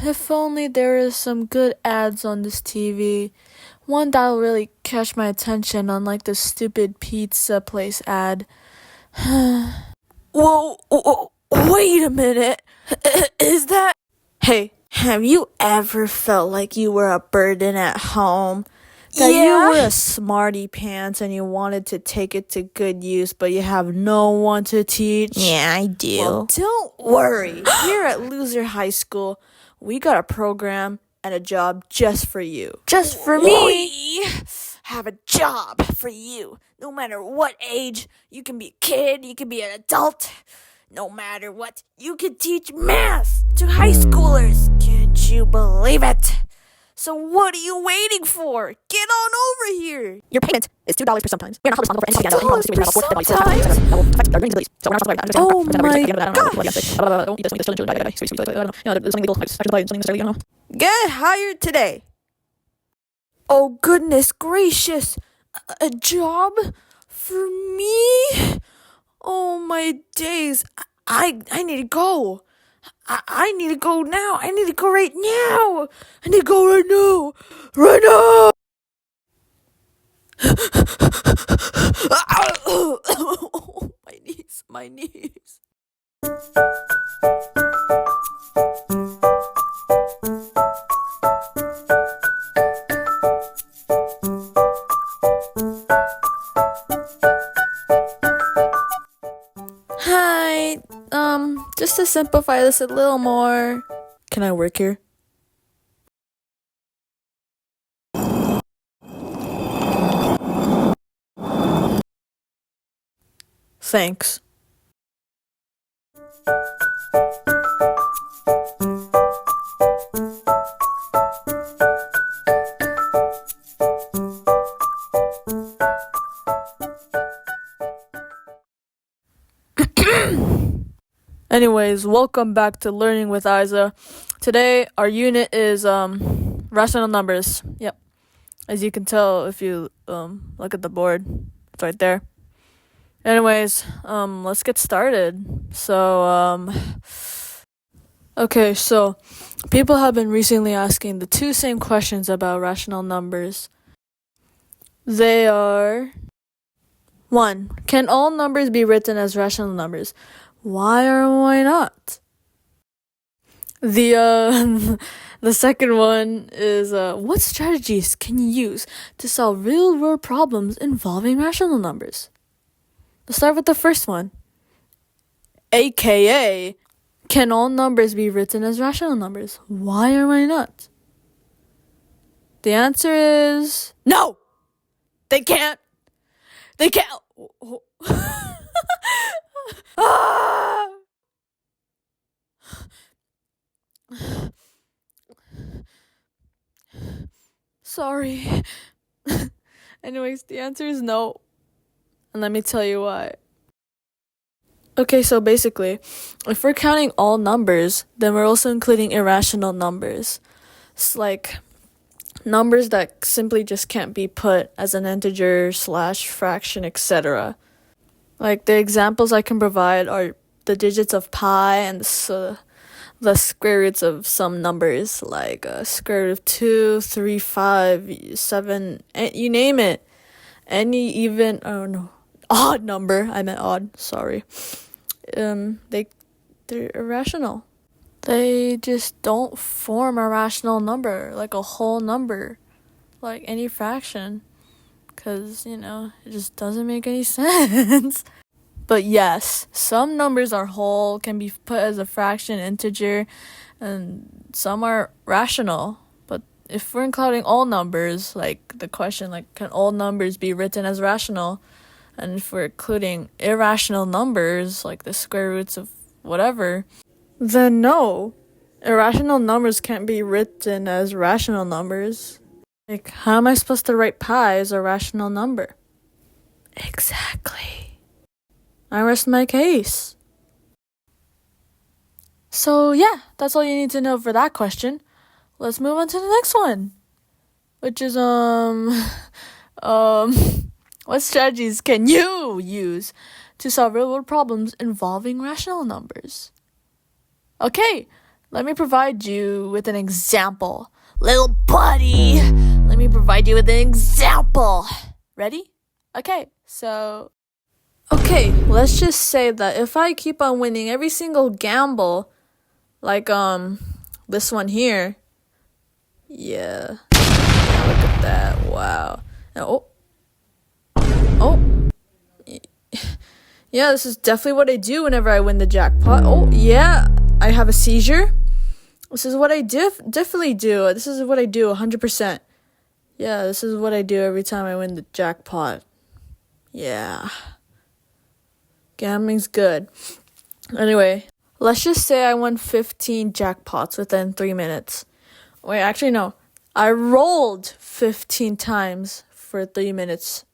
if only there is some good ads on this TV. One that'll really catch my attention, unlike the stupid pizza place ad. Whoa, wait a minute. Is that... Hey, have you ever felt like you were a burden at home? That you were a smarty pants and you wanted to take it to good use, but you have no one to teach? Yeah, I do. Well, don't worry. Here at Loser High School, we got a program and a job just for you. Just for me? We have a job for you. No matter what age, you can be a kid, you can be an adult. No matter what, you can teach math to high schoolers. Can't you believe it? So what are you waiting for? Get on over here. Your payment is $2 per sometimes. We are not responsible for any $2 per sometimes? Oh my gosh. Get hired today. Oh goodness gracious. A job? For me? Oh my days. I need to go. I need to go now. I need to go right now. I need to go right now. Right now. My knees. Hi, just to simplify this a little more, can I work here? Thanks. Anyways, welcome back to Learning with Aiza. Today, our unit is rational numbers. Yep. As you can tell if you look at the board, it's right there. Anyways, let's get started. So, okay, so people have been recently asking the two same questions about rational numbers. They are: 1. Can all numbers be written as rational numbers? Why or why not? The second one is, what strategies can you use to solve real-world problems involving rational numbers? Let's start with the first one. AKA, can all numbers be written as rational numbers? Why or why not? The answer is no! They can't! They can't! Ah! Sorry. Anyways, the answer is no. And let me tell you why. Okay, so basically, if we're counting all numbers, then we're also including irrational numbers. It's like numbers that simply just can't be put as an integer, / fraction, etc. Like, the examples I can provide are the digits of pi and the square roots of some numbers, like square root of 2, 3, 5, 7, you name it. Any even, odd number. I meant odd, sorry. They're irrational. They just don't form a rational number, like a whole number, like any fraction. Because, it just doesn't make any sense. But yes, some numbers are whole, can be put as a fraction, integer, and some are rational. But if we're including all numbers, like the question, like, can all numbers be written as rational? And if we're including irrational numbers, like the square roots of whatever, then no, irrational numbers can't be written as rational numbers. Like, how am I supposed to write pi as a rational number? Exactly. I rest my case. So yeah, that's all you need to know for that question. Let's move on to the next one, which is what strategies can you use to solve real-world problems involving rational numbers? Okay, Let me provide you with an example. Little buddy, let me provide you with an example. Ready? Okay, let's just say that if I keep on winning every single gamble, like this one here, yeah, look at that, wow. Oh, yeah, this is definitely what I do whenever I win the jackpot. Oh, yeah, I have a seizure. This is what I definitely do. This is what I do 100%. Yeah, this is what I do every time I win the jackpot. Yeah. Gambling's good. Anyway, let's just say I won 15 jackpots within 3 minutes. Wait, actually, no. I rolled 15 times for 3 minutes.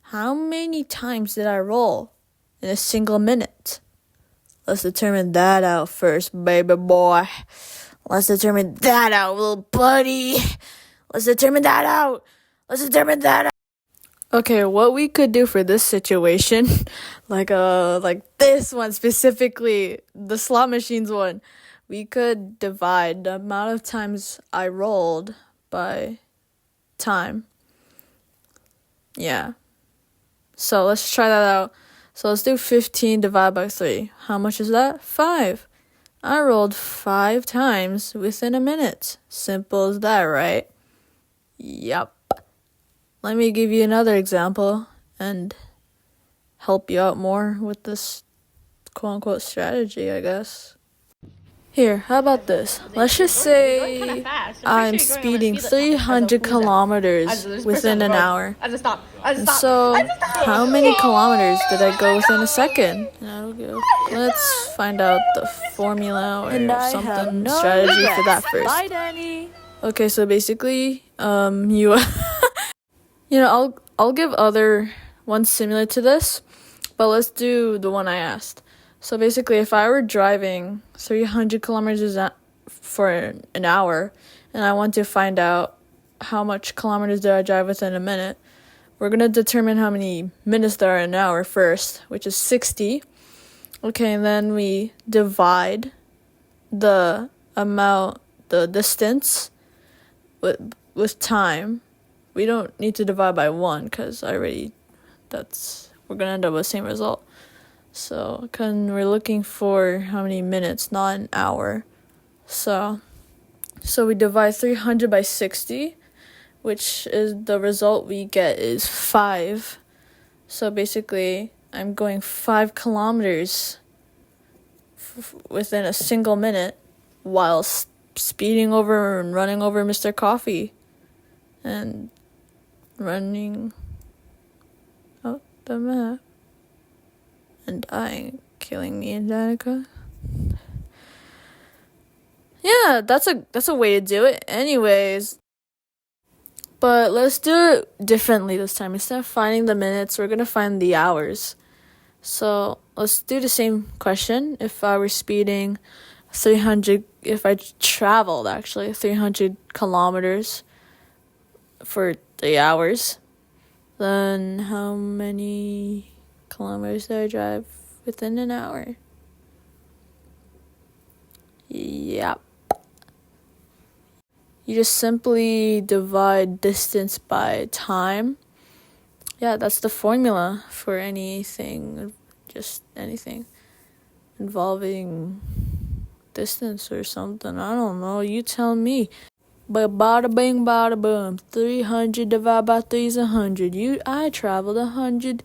How many times did I roll in a single minute? Let's determine that out first, baby boy. Let's determine that out, little buddy. Let's determine that out. Okay, what we could do for this situation, like this one specifically, the slot machines one, we could divide the amount of times I rolled by time. Yeah. So let's try that out. So let's do 15 divided by 3. How much is that? 5. I rolled 5 times within a minute. Simple as that, right? Yup. Let me give you another example and help you out more with this quote-unquote strategy, I guess. Here, how about this? Let's just say I'm speeding 300 kilometers within an hour. So, how many kilometers did I go within a second? Let's find out the formula or something strategy for that first. Bye, Danny. Okay, so basically, I'll give other ones similar to this, but let's do the one I asked. So basically, if I were driving 300 kilometers for an hour, and I want to find out how much kilometers did I drive within a minute, we're going to determine how many minutes there are in an hour first, which is 60. Okay, and then we divide the distance with time. We don't need to divide by 1 because we're going to end up with the same result. So, because we're looking for how many minutes, not an hour. So we divide 300 by 60, which is the result we get is 5. So basically, I'm going 5 kilometers within a single minute while speeding over and running over Mr. Coffee and running out the map and dying, killing me and Danica. Yeah, that's a way to do it. Anyways, but let's do it differently this time. Instead of finding the minutes, we're gonna find the hours. So let's do the same question. If I were speeding 300, if I traveled actually 300 kilometers for 3 hours, then how many kilometers did I drive within an hour? Yep. You just simply divide distance by time. Yeah, that's the formula for anything, just anything involving distance or something. I don't know, you tell me. But bada bing, bada boom. 300 divided by 3 is 100. I traveled 100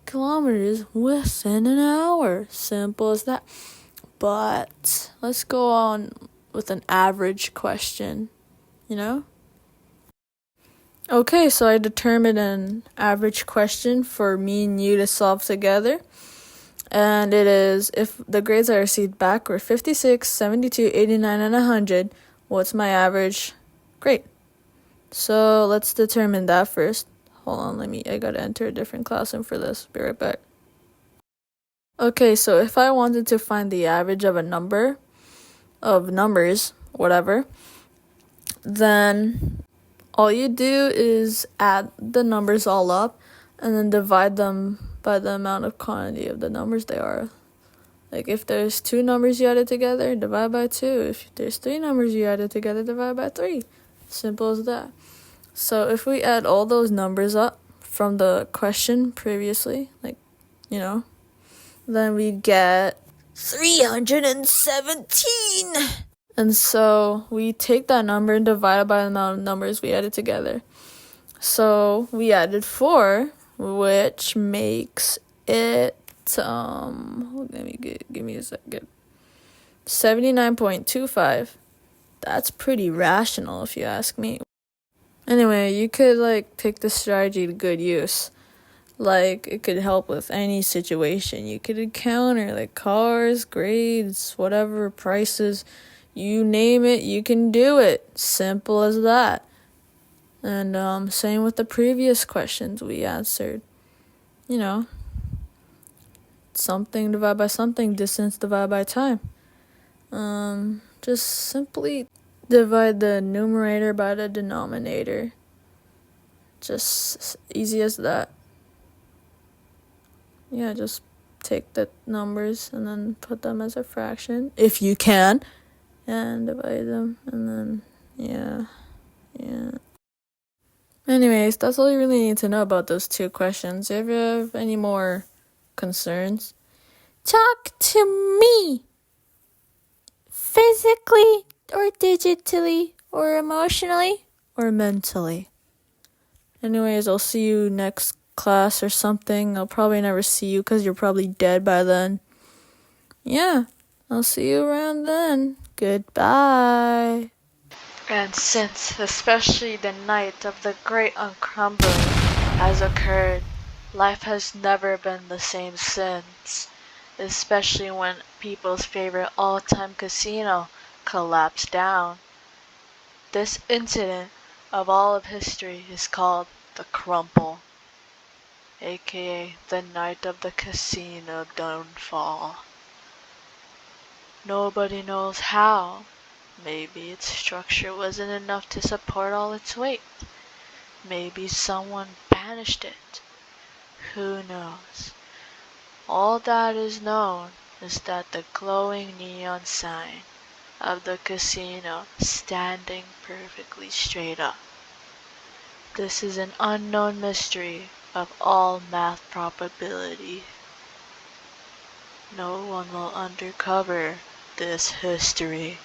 kilometers within an hour. Simple as that. But let's go on with an average question, Okay, so I determined an average question for me and you to solve together. And it is, if the grades I received back were 56, 72, 89, and 100, what's my average grade? So let's determine that first. Hold on, I gotta enter a different classroom for this. Be right back. Okay, so if I wanted to find the average of numbers, whatever, then all you do is add the numbers all up and then divide them by the amount of quantity of the numbers they are. Like if there's 2 numbers you added together, divide by 2. If there's 3 numbers you added together, divide by 3. Simple as that. So if we add all those numbers up from the question previously, like, then we get 317. And so we take that number and divide it by the amount of numbers we added together. So we added 4, which makes it, give me a second, 79.25. That's pretty rational if you ask me. Anyway, you could take this strategy to good use. It could help with any situation. You could encounter cars, grades, whatever, prices, you name it, you can do it. Simple as that. And same with the previous questions we answered. Something divided by something, distance divided by time. Just simply divide the numerator by the denominator. Just easy as that. Yeah, just take the numbers and then put them as a fraction, if you can, and divide them, and then, yeah. Anyways, that's all you really need to know about those 2 questions. If you have any more concerns, Talk to me. Physically or digitally or emotionally or mentally. Anyways, I'll see you next class or something. I'll probably never see you because you're probably dead by then. Yeah, I'll see you around then. Goodbye. And since especially the night of the great uncrumbling has occurred, life has never been the same since, especially when people's favorite all-time casino collapsed down. This incident of all of history is called the crumple, aka the night of the casino downfall. Nobody knows how. Maybe its structure wasn't enough to support all its weight. Maybe someone banished it. Who knows? All that is known is that the glowing neon sign of the casino standing perfectly straight up. This is an unknown mystery of all math probability. No one will uncover this history.